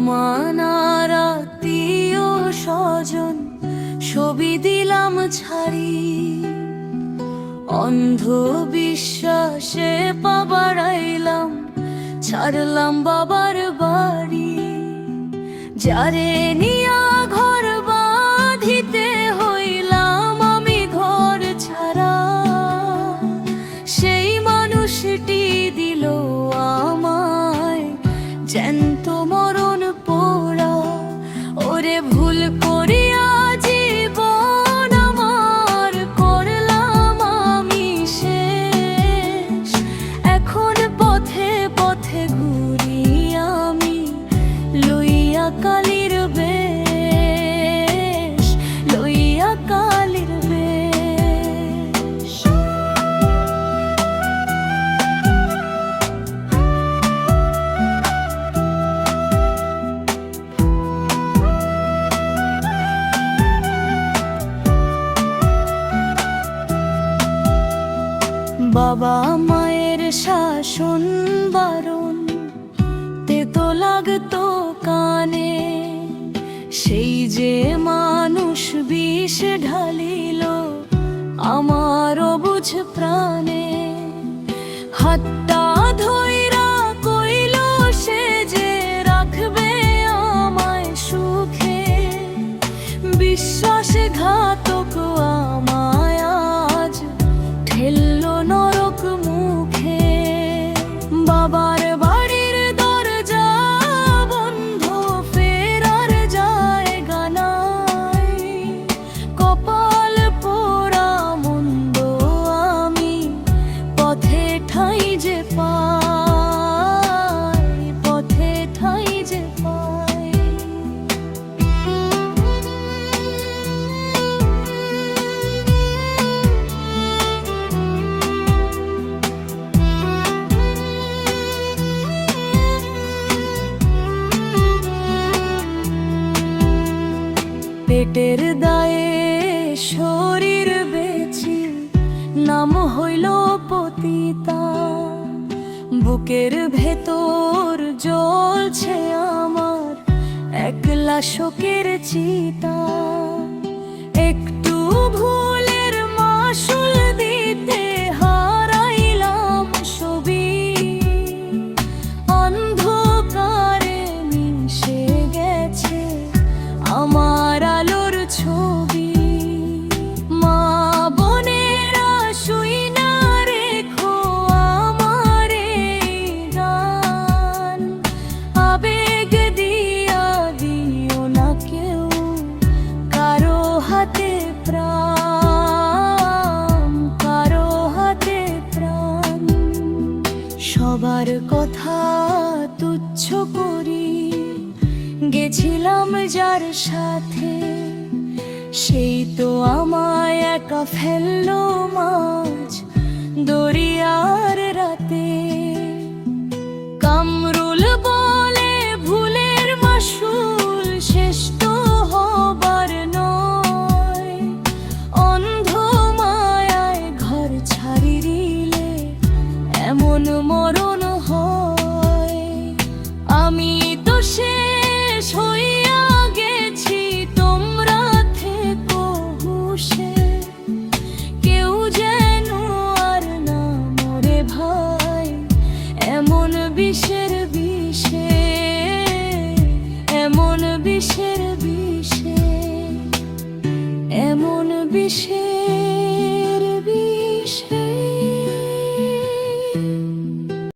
জমানার আত্মীয় স্বজন ছবি দিলাম ছাড়ি, অন্ধ বিশ্বাসে পা বাড়াইলাম, ছাড়লাম বাবার বাড়ি। যারে নিয়া ঘর বাঁধিতে হইলাম আমি ঘর ছাড়া, সেই মানুষটি দিল আমায় জ্যান্ত মরণ পোড়া। ওরে ভুল করিয়া জীবন আমার করলাম আমি শেষ, এখন পথে পথে ঘুরি আমি লইয়া কালির বেশ, লইয়া কালির বেশ। বাবা মায়ের শাসন বারণ তেতো লাগতো কানে, সেই যে মানুষ বিষ ঢালিল আমার অবুঝ প্রাণে। হাতটা ধইরা কইল সে যে রাখবে আমায় সুখে, বিশ্বাসঘাতক আমায় আজ ঠেলল নরক মুখে। বাবার বাড়ির দরজা বন্ধ, ফেরার জায়গা নাই, কপাল পোড়া মন্দ আমি পথে ঠাই যে পাই, পথে ঠাই যে পাই। পেটের দায়ে শরীর বেচি, নাম হইল পতিতা, বুকের ভেতর জ্বলছে আমার একলা শোকের চিতা। একটু ভুলের মাসুল দিতে হারাইলাম সবই, অন্ধকারে মিশে গেছে আমার আলোর ছবি। মা বোনেরা শুইনা রেখো আমার এই গান, আবেগ দিয়া দিও না কেউ কারো হাতে প্রাণ, কারো হাতে প্রাণ। সবার কথা তুচ্ছ করি গেছিলাম যার সাথে, সেই তো আমায় একা ফেললো মাঝ দরিয়ার রাতে। কামরুল বলে ভুলের মাসুল শেষ তো হবার নয়, অন্ধ মায়ায় ঘর ছাড়ি দিলে এমন মরণ হয়। আমি তো শেষ হইয়া গেছি, তোমরা থেকো হুঁশে, কেউ যেন আর না মরে ভাই এমন বিষের বিষে, এমন বিষের বিষে, এমন বিষে।